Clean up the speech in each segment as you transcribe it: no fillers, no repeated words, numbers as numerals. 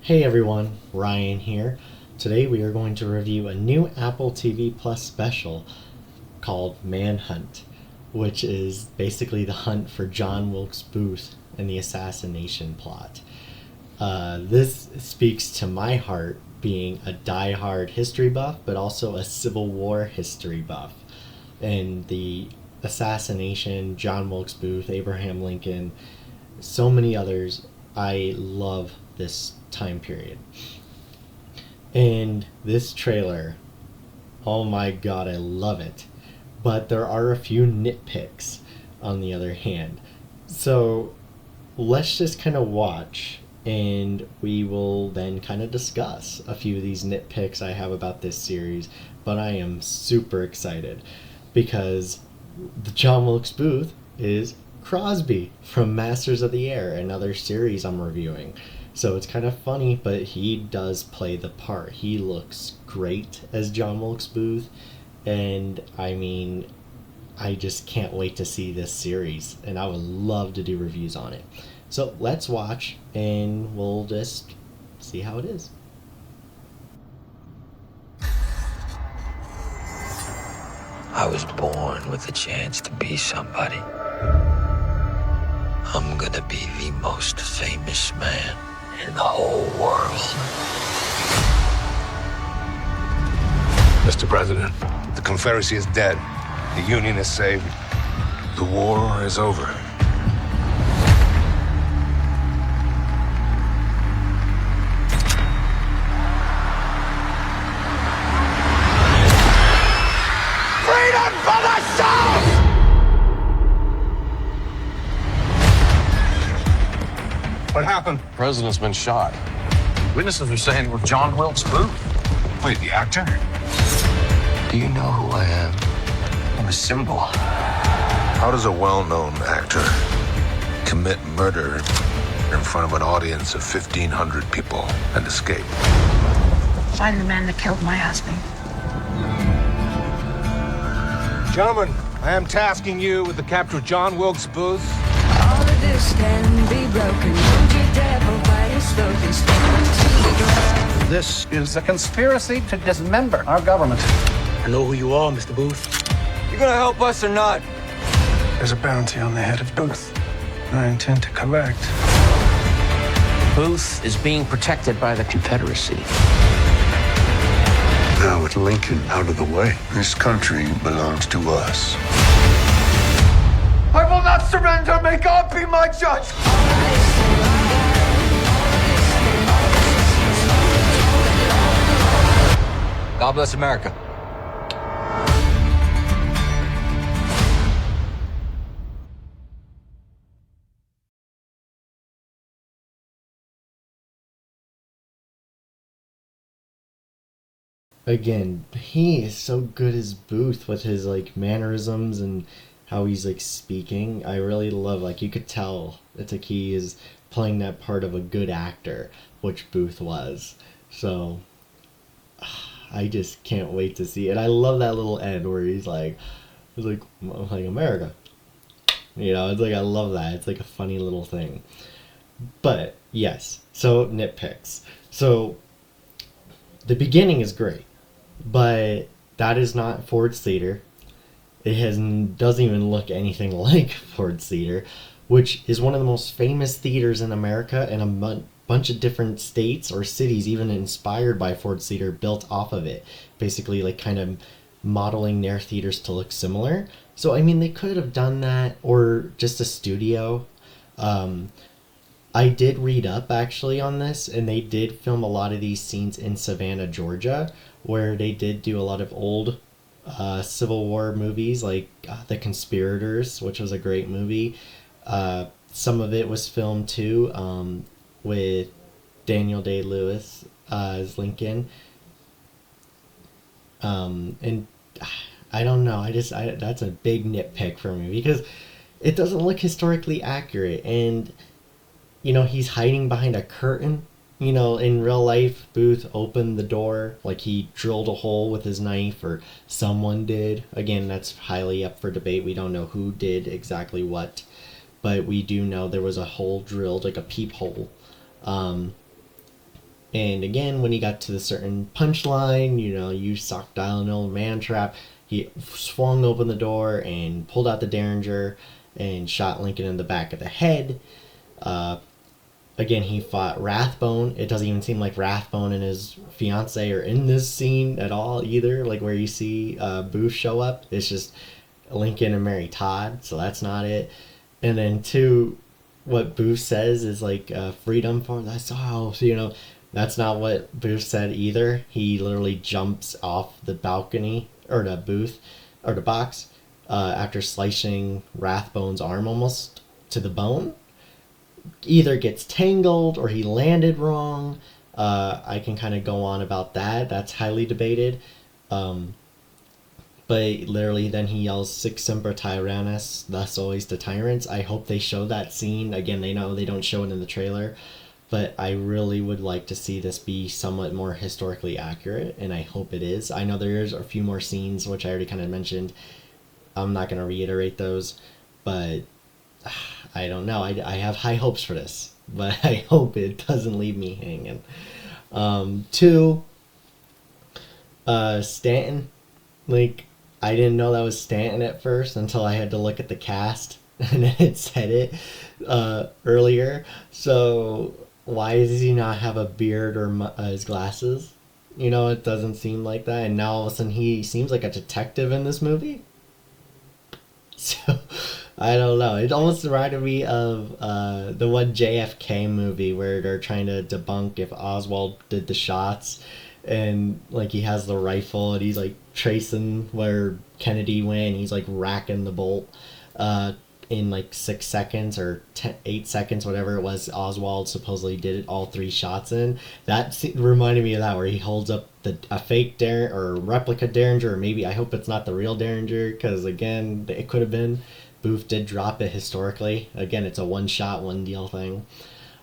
Hey everyone, Ryan here. Today we are going to review a new Apple TV Plus special called Manhunt, which is basically the hunt for John Wilkes Booth and the assassination plot. This speaks to my heart, being a die-hard history buff, but also a Civil War history buff. And the assassination, John Wilkes Booth, Abraham Lincoln, so many others. I love this time period. And this trailer, oh my god, I love it. But there are a few nitpicks on the other hand. So let's just kind of watch and we will then kind of discuss a few of these nitpicks I have about this series. But I am super excited because the John Wilkes Booth is Crosby from Masters of the Air, another series I'm reviewing. So it's kind of funny, but he does play the part. He looks great as John Wilkes Booth, and I mean, I just can't wait to see this series, and I would love to do reviews on it. So let's watch, and we'll just see how it is. I was born with the chance to be somebody. I'm gonna be the most famous man in the whole world. Mr. President, the Confederacy is dead. The Union is saved. The war is over. Freedom for the South! What happened? The president's been shot. Witnesses are saying it was John Wilkes Booth. Wait, the actor? Do you know who I am? I'm a symbol. How does a well-known actor commit murder in front of an audience of 1,500 people and escape? Find the man that killed my husband. Gentlemen, I am tasking you with the capture of John Wilkes Booth. All of this can be broken. Don't you devil by his spoken, stand to the ground. This is a conspiracy to dismember our government. I know who you are, Mr. Booth. You gonna help us or not? There's a bounty on the head of Booth. I intend to collect. Booth is being protected by the Confederacy. Now with Lincoln out of the way, this country belongs to us. I will not surrender. May God be my judge. God bless America. Again, he is so good as Booth with his like mannerisms and how he's like speaking. I really love, like, you could tell it's like he is playing that part of a good actor, which Booth was. So I just can't wait to see it. I love that little end where he's like America. You know, it's like, I love that. It's like a funny little thing. But yes, so nitpicks. So the beginning is great, but that is not Ford's Theater. It doesn't even look anything like Ford's Theater, which is one of the most famous theaters in America, and a bunch of different states or cities even inspired by Ford's Theater built off of it, basically like kind of modeling their theaters to look similar. So I mean, they could have done that, or just a studio. I did read up actually on this, and they did film a lot of these scenes in Savannah, Georgia, where they did do a lot of old Civil War movies, like The Conspirators, which was a great movie. Some of it was filmed too, with Daniel Day-Lewis as Lincoln. And I don't know, that's a big nitpick for me, because it doesn't look historically accurate, and you know, he's hiding behind a curtain. You know, in real life, Booth opened the door, like he drilled a hole with his knife, or someone did. Again, that's highly up for debate. We don't know who did exactly what, but we do know there was a hole drilled, like a peephole. And again, when he got to the certain punchline, you sucked down an old man trap, he swung open the door and pulled out the Derringer and shot Lincoln in the back of the head. Again, he fought Rathbone. It doesn't even seem like Rathbone and his fiance are in this scene at all either, like where you see Booth show up. It's just Lincoln and Mary Todd, so that's not it. And then two, what Booth says is like freedom for the South, That's not what Booth said either. He literally jumps off the balcony, or the booth, or the box, after slicing Rathbone's arm almost to the bone. Either gets tangled or he landed wrong. I can kind of go on about that. That's highly debated. But literally then he yells, Sic semper tyrannis, thus always the tyrants. I hope they show that scene. Again, they know they don't show it in the trailer. But I really would like to see this be somewhat more historically accurate, and I hope it is. I know there's a few more scenes, which I already kind of mentioned. I'm not going to reiterate those, but I don't know. I have high hopes for this, but I hope it doesn't leave me hanging. Two, Stanton. Like, I didn't know that was Stanton at first until I had to look at the cast, and it said it earlier. So why does he not have a beard or his glasses? It doesn't seem like that. And now all of a sudden he seems like a detective in this movie. So I don't know. It almost reminded me of the one JFK movie where they're trying to debunk if Oswald did the shots, and like he has the rifle and he's like tracing where Kennedy went. He's like racking the bolt in like 6 seconds or 8 seconds, whatever it was. Oswald supposedly did it all 3 shots in. That reminded me of that, where he holds up a fake Derringer or replica Derringer, or maybe, I hope it's not the real Derringer, because again, it could have been. Booth did drop it historically. Again, it's a one shot, one deal thing.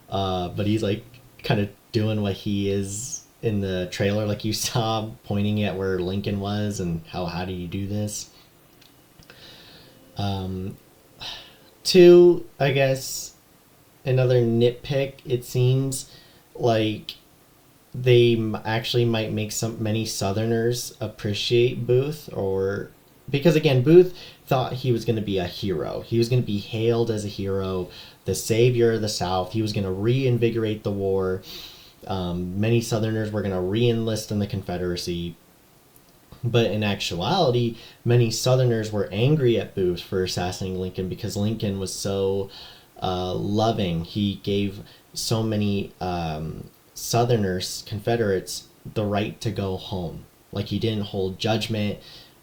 But he's like kind of doing what he is in the trailer, like you saw, pointing at where Lincoln was and how do you do this. Two, I guess, another nitpick, it seems like they actually might make many Southerners appreciate Booth, or because again, Booth thought he was going to be a hero. He was going to be hailed as a hero, the savior of the South. He was going to reinvigorate the war. Many Southerners were going to re-enlist in the Confederacy. But in actuality, many Southerners were angry at Booth for assassinating Lincoln because Lincoln was so loving. He gave so many Southerners, Confederates, the right to go home. Like, he didn't hold judgment.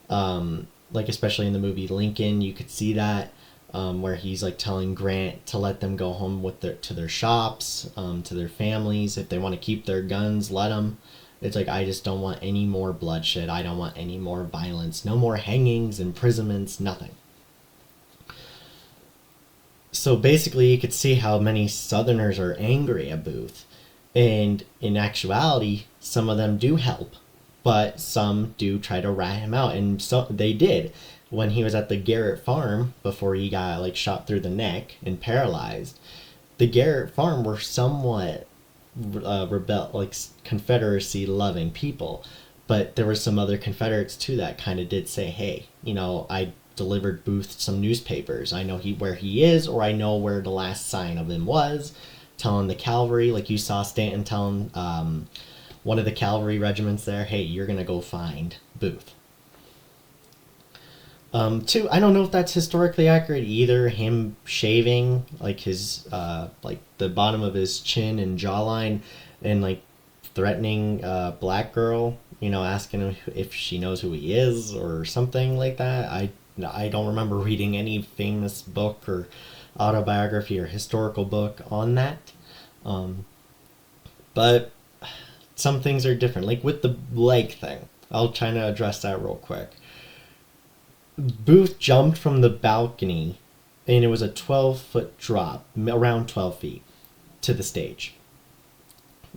Like, especially in the movie Lincoln, you could see that, where he's like telling Grant to let them go home to their shops, to their families. If they want to keep their guns, let them. It's like, I just don't want any more bloodshed. I don't want any more violence. No more hangings, imprisonments, nothing. So basically, you could see how many Southerners are angry at Booth. And in actuality, some of them do help. But some do try to rat him out. And so they did. When he was at the Garrett farm, before he got like shot through the neck and paralyzed, the Garrett farm were somewhat Confederacy loving people, but there were some other Confederates too that kind of did say, hey, I delivered Booth some newspapers, I know where he is, or I know where the last sign of him was, telling the cavalry, like you saw Stanton telling one of the cavalry regiments there, hey, you're gonna go find Booth. Two, I don't know if that's historically accurate either. Him shaving like his like the bottom of his chin and jawline, and like threatening black girl, asking him if she knows who he is or something like that. I don't remember reading any famous book or autobiography or historical book on that. But some things are different. Like with the leg thing, I'll try to address that real quick. Booth jumped from the balcony, and it was a 12-foot drop, around 12 feet, to the stage.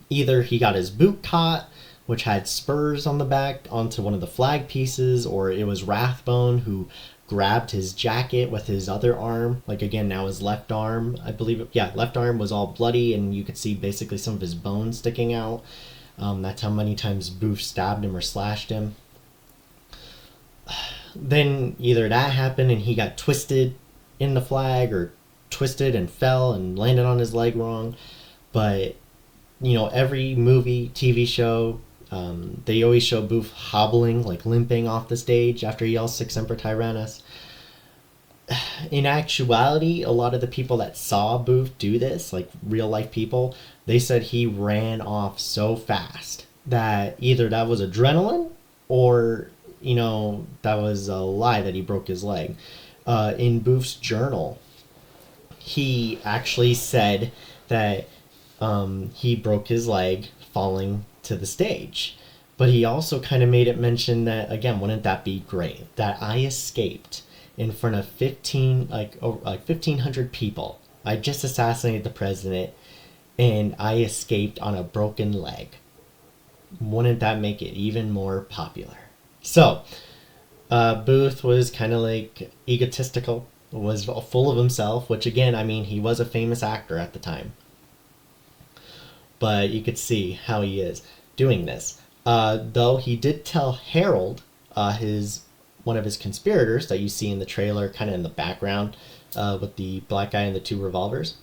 Either he got his boot caught, which had spurs on the back, onto one of the flag pieces, or it was Rathbone who grabbed his jacket with his other arm. Like, again, now his left arm, I believe, left arm was all bloody, and you could see basically some of his bones sticking out. That's how many times Booth stabbed him or slashed him. Then either that happened and he got twisted in the flag, or twisted and fell and landed on his leg wrong. But, every movie, TV show, they always show Booth hobbling, like limping off the stage after he yells Sic Semper Tyrannis. In actuality, a lot of the people that saw Booth do this, like real life people, they said he ran off so fast that either that was adrenaline or, that was a lie that he broke his leg. In Booth's journal, he actually said that he broke his leg falling to the stage. But he also kind of made it mention that, again, wouldn't that be great, that I escaped in front of 1,500 people. I just assassinated the president, and I escaped on a broken leg. Wouldn't that make it even more popular? So, Booth was kind of like egotistical, was full of himself, which, again, I mean, he was a famous actor at the time. But you could see how he is doing this. Though he did tell Harold, one of his conspirators that you see in the trailer, kind of in the background, with the black guy and the 2 revolvers.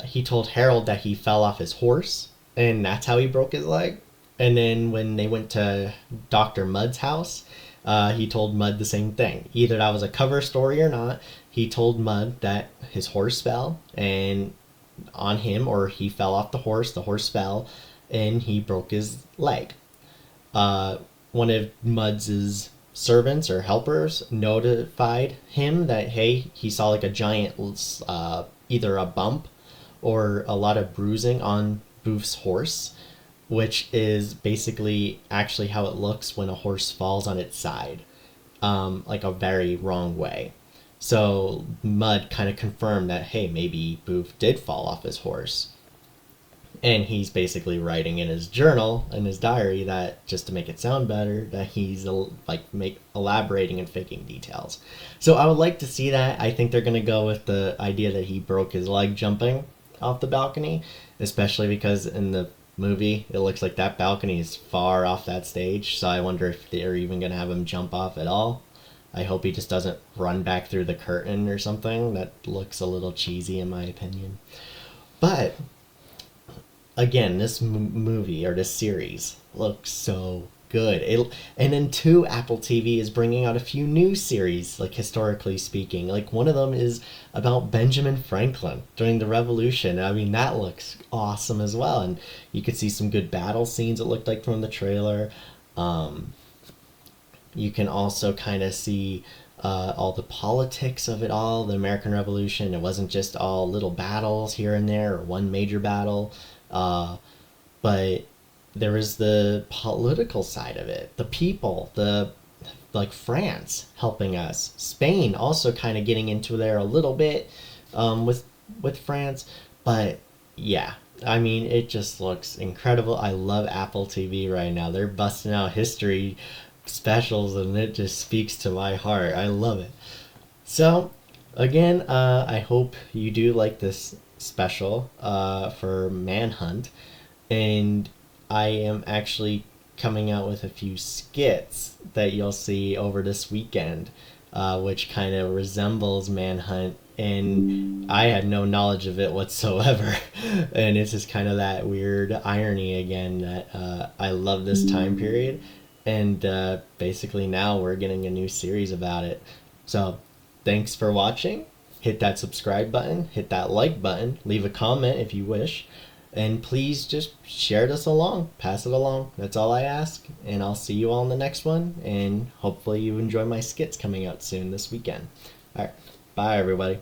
He told Harold that he fell off his horse, and that's how he broke his leg. And then when they went to Dr. Mudd's house, he told Mudd the same thing. Either that was a cover story or not. He told Mudd that his horse fell and on him, or he fell off the horse fell, and he broke his leg. One of Mudd's servants or helpers notified him that, hey, he saw like a giant, either a bump or a lot of bruising on Booth's horse, which is basically actually how it looks when a horse falls on its side, like a very wrong way. So Mudd kind of confirmed that, hey, maybe Booth did fall off his horse. And he's basically writing in his journal, in his diary, that just to make it sound better, that he's elaborating and faking details. So I would like to see that. I think they're going to go with the idea that he broke his leg jumping off the balcony, especially because in the movie it looks like that balcony is far off that stage. So I wonder if they're even going to have him jump off at all. I hope he just doesn't run back through the curtain or something. That looks a little cheesy in my opinion. But again, this movie or this series looks so good. And then too, Apple TV is bringing out a few new series, like historically speaking. Like one of them is about Benjamin Franklin during the Revolution. I mean, that looks awesome as well. And you could see some good battle scenes, it looked like, from the trailer. You can also kind of see all the politics of it all, the American Revolution. It wasn't just all little battles here and there or one major battle. But there was the political side of it, the people, like France helping us, Spain also kind of getting into there a little bit with France. But yeah, I mean, it just looks incredible. I love Apple TV right now. They're busting out history specials, and it just speaks to my heart. I love it. So again, I hope you do like this special for Manhunt, and I am actually coming out with a few skits that you'll see over this weekend, which kind of resembles Manhunt, and I had no knowledge of it whatsoever. And it's just kind of that weird irony again that I love this time period, and basically now we're getting a new series about it. So thanks for watching. Hit that subscribe button, hit that like button, leave a comment if you wish, and please just share this along, pass it along. That's all I ask, and I'll see you all in the next one, and hopefully you enjoy my skits coming out soon this weekend. Alright, bye everybody.